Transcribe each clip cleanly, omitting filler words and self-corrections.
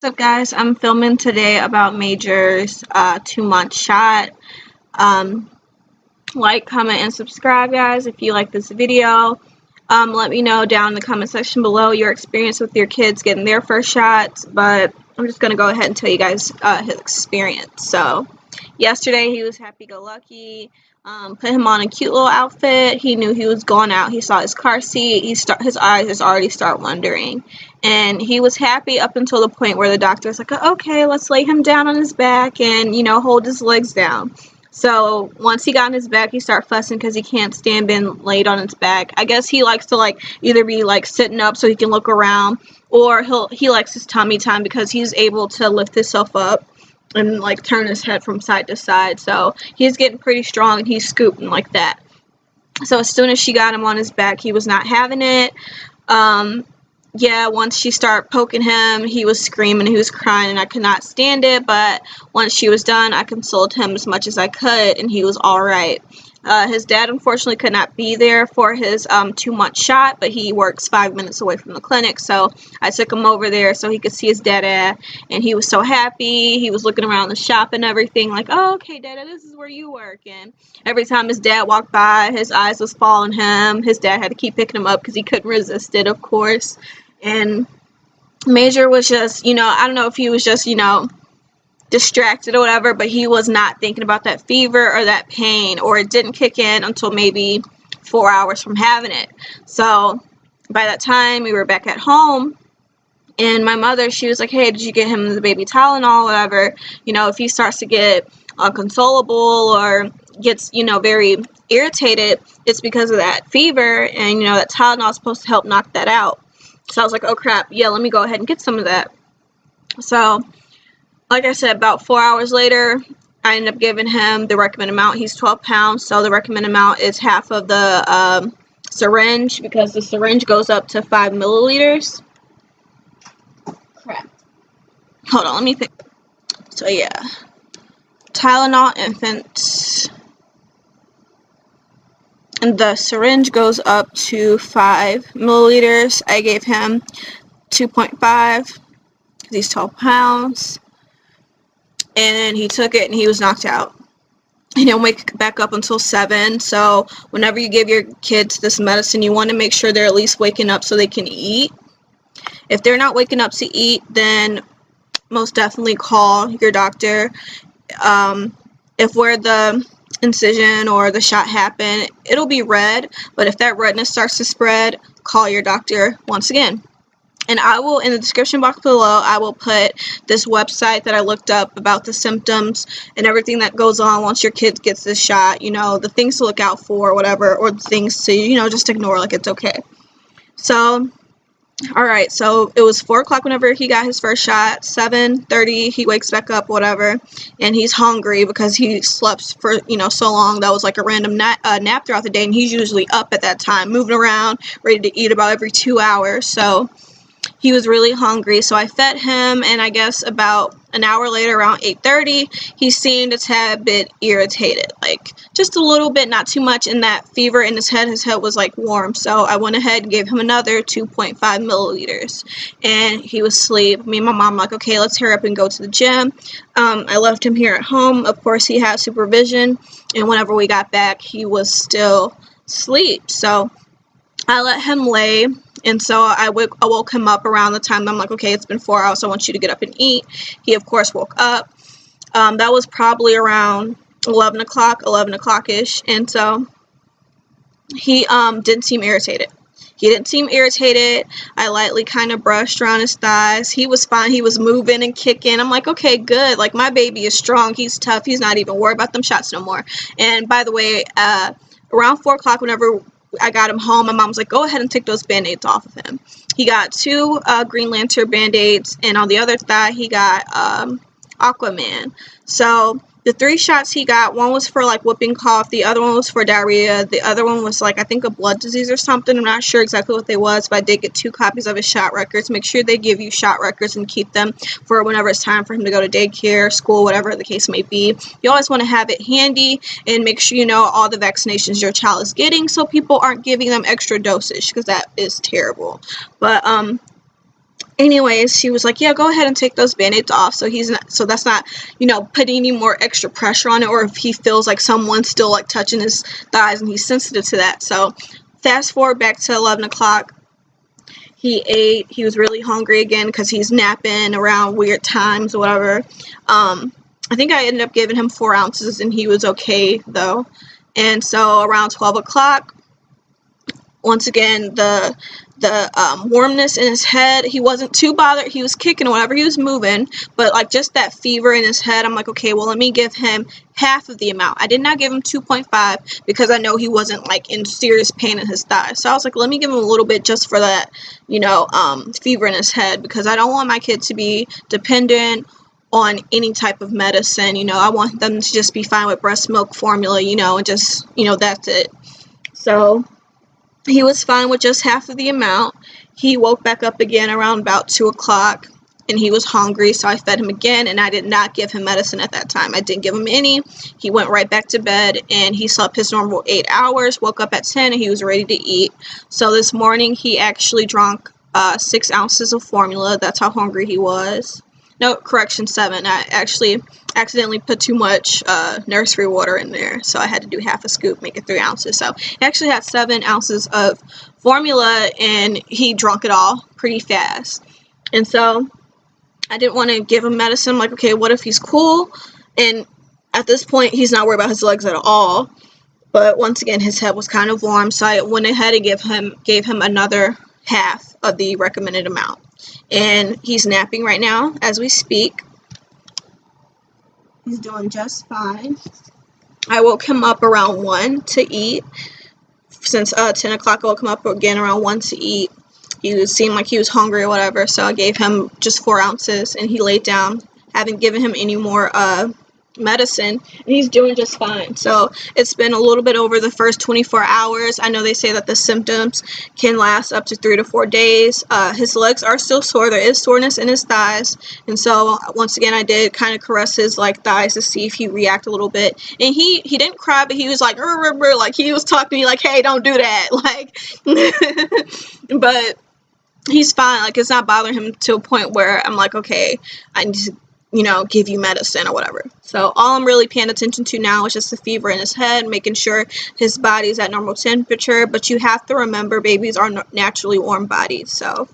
What's up, guys? I'm filming today about Major's 2-month shot. Um, like, comment, and subscribe, guys, if you like this video. Let me know down in the comment section below your experience with your kids getting their first shots, but I'm just going to go ahead and tell you guys his experience. So, yesterday he was happy-go-lucky. Put him on a cute little outfit. He knew he was going out. He saw his car seat. His eyes just already start wandering. And he was happy up until the point where the doctor was like, okay, let's lay him down on his back and, hold his legs down. So once he got on his back, he started fussing because he can't stand being laid on his back. I guess he likes to either be sitting up so he can look around, or he likes his tummy time because he's able to lift himself up and turn his head from side to side. So he's getting pretty strong and he's scooting like that. So as soon as she got him on his back, he was not having it. Once she started poking him, he was screaming, he was crying, and I could not stand it. But once she was done, I consoled him as much as I could, and he was all right. His dad unfortunately could not be there for his 2-month shot, but he works 5 minutes away from the clinic, so I took him over there so he could see his dada, and he was so happy. He was looking around the shop and everything, like, oh, okay, dada, this is where you work. And every time his dad walked by, his eyes was following him. His dad had to keep picking him up because he couldn't resist it, of course. And Major was just, I don't know if he was just, distracted or whatever, but he was not thinking about that fever or that pain, or it didn't kick in until maybe 4 hours from having it. So by that time we were back at home, and my mother, she was like, hey, did you get him the baby Tylenol, whatever? If he starts to get unconsolable or gets very irritated, it's because of that fever, and that Tylenol is supposed to help knock that out. So I was like, oh crap, yeah, let me go ahead and get some of that. So like I said, about 4 hours later, I ended up giving him the recommended amount. He's 12 pounds, so the recommended amount is half of the syringe, because the syringe goes up to 5 milliliters. Crap. Hold on, let me think. So yeah, Tylenol infants, and the syringe goes up to 5 milliliters. I gave him 2.5 because he's 12 pounds. And he took it and he was knocked out. He didn't wake back up until 7. So whenever you give your kids this medicine, you want to make sure they're at least waking up so they can eat. If they're not waking up to eat, then most definitely call your doctor. If where the incision or the shot happened, it'll be red, but if that redness starts to spread, call your doctor once again. And I will, in the description box below, I will put this website that I looked up about the symptoms and everything that goes on once your kid gets this shot, the things to look out for, whatever, or the things to, just ignore like it's okay. So, alright, so it was 4 o'clock whenever he got his first shot. 7:30, he wakes back up, whatever, and he's hungry because he slept for, so long. That was like a random nap throughout the day, and he's usually up at that time, moving around, ready to eat about every 2 hours, so he was really hungry, so I fed him, and I guess about an hour later, around 8:30, he seemed a tad bit irritated, just a little bit, not too much, and that fever in his head was warm, so I went ahead and gave him another 2.5 milliliters, and he was asleep. Me and my mom okay, let's hurry up and go to the gym. I left him here at home. Of course, he had supervision, and whenever we got back, he was still asleep, so I let him lay. And so I woke him up around the time I'm okay, it's been 4 hours, so I want you to get up and eat. He, of course, woke up. That was probably around 11 o'clock-ish. And so he didn't seem irritated. I lightly kind of brushed around his thighs. He was fine. He was moving and kicking. I'm okay, good. My baby is strong. He's tough. He's not even worried about them shots no more. And by the way, around 4 o'clock, whenever I got him home, my mom was like, go ahead and take those band-aids off of him. He got 2 Green Lantern band-aids, and on the other thigh he got Aquaman. So the 3 shots he got, one was for whooping cough, the other one was for diarrhea, the other one was I think a blood disease or something. I'm not sure exactly what they was, but I did get 2 copies of his shot records. Make sure they give you shot records and keep them for whenever it's time for him to go to daycare, school, whatever the case may be. You always want to have it handy and make sure you know all the vaccinations your child is getting, so people aren't giving them extra dosage, because that is terrible. But anyways, she was like, yeah, go ahead and take those band-aids off, so that's not, you know, putting any more extra pressure on it, or if he feels like someone's still like touching his thighs and he's sensitive to that. So fast forward back to 11 o'clock. He ate. He was really hungry again because he's napping around weird times or whatever. I think I ended up giving him 4 ounces and he was okay though. And so around 12 o'clock, once again, the warmness in his head, he wasn't too bothered. He was kicking or whatever, he was moving, but like just that fever in his head, I'm like, okay, well, let me give him half of the amount. I did not give him 2.5 because I know he wasn't like in serious pain in his thighs. So I was like, let me give him a little bit just for that, you know, fever in his head, because I don't want my kid to be dependent on any type of medicine. You know, I want them to just be fine with breast milk formula, you know, and just, you know, that's it. So he was fine with just half of the amount. He woke back up again around about 2 o'clock and he was hungry, so I fed him again, and I did not give him medicine at that time. I didn't give him any. He went right back to bed and he slept his normal 8 hours, woke up at 10 and he was ready to eat. So this morning he actually drank 6 ounces of formula. That's how hungry he was. No, correction, 7. I actually accidentally put too much nursery water in there, so I had to do half a scoop, make it 3 ounces. So he actually had 7 ounces of formula, and he drank it all pretty fast. And so I didn't want to give him medicine. I'm like, okay, what if he's cool? And at this point, he's not worried about his legs at all. But once again, his head was kind of warm, so I went ahead and gave him another half of the recommended amount. And he's napping right now as we speak. He's doing just fine. I woke him up around 1 to eat. Since 10 o'clock, I woke him up again around 1 to eat. He seemed like he was hungry or whatever, so I gave him just 4 ounces, and he laid down. Haven't given him any more medicine, and he's doing just fine. So it's been a little bit over the first 24 hours. I know they say that the symptoms can last up to 3 to 4 days. His legs are still sore. There is soreness in his thighs, and so once again, I did kind of caress his like thighs to see if he react a little bit, and he didn't cry, but he was like like he was talking to me like, hey, don't do that, like but he's fine. Like, it's not bothering him to a point where I'm like, okay, I need to, you know, give you medicine or whatever. So all I'm really paying attention to now is just the fever in his head, making sure his body's at normal temperature. But you have to remember, babies are naturally warm bodies, so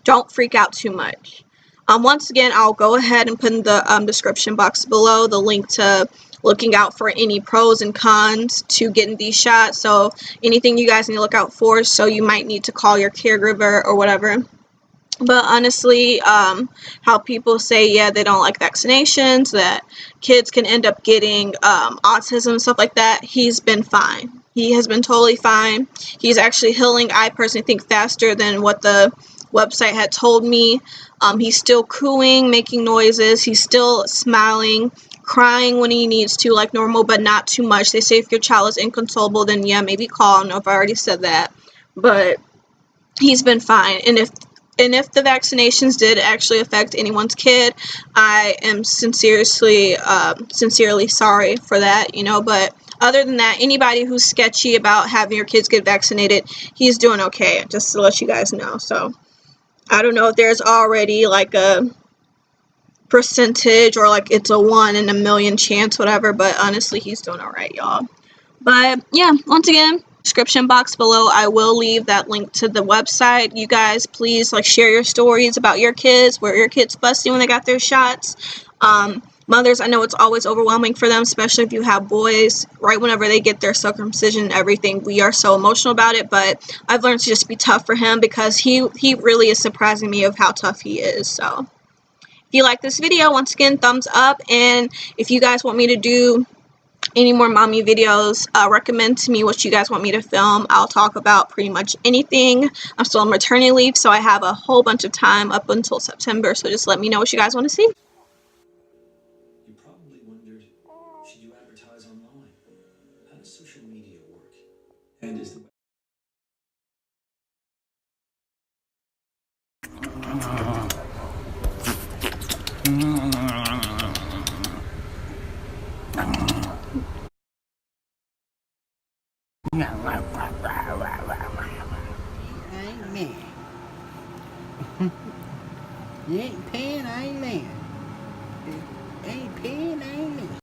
don't freak out too much. Once again, I'll go ahead and put in the description box below the link to looking out for any pros and cons to getting these shots. So anything you guys need to look out for, so you might need to call your caregiver or whatever. But honestly, how people say, yeah, they don't like vaccinations, that kids can end up getting autism and stuff like that, he's been fine. He has been totally fine. He's actually healing, I personally think, faster than what the website had told me. He's still cooing, making noises. He's still smiling, crying when he needs to, like normal, but not too much. They say if your child is inconsolable, then yeah, maybe call. I don't know if I already said that, but he's been fine. And if the vaccinations did actually affect anyone's kid, I am sincerely sorry for that, you know. But other than that, anybody who's sketchy about having your kids get vaccinated, he's doing okay, just to let you guys know. So I don't know if there's already like a percentage or like it's a 1 in a million chance, whatever, but honestly, he's doing all right, y'all. But yeah, once again, description box below, I will leave that link to the website. You guys, please like share your stories about your kids, where your kids busting when they got their shots. Mothers, I know it's always overwhelming for them, especially if you have boys, right whenever they get their circumcision and everything. We are so emotional about it, but I've learned to just be tough for him, because he really is surprising me of how tough he is. So if you like this video, once again, thumbs up. And if you guys want me to do any more mommy videos, recommend to me what you guys want me to film. I'll talk about pretty much anything. I'm still on maternity leave, so I have a whole bunch of time up until September, so just let me know what you guys want to see. You probably wondered, should you advertise online? How does social media work? And is the Amen. You ain't paying, I ain't laying. You ain't paying, I ain't laying.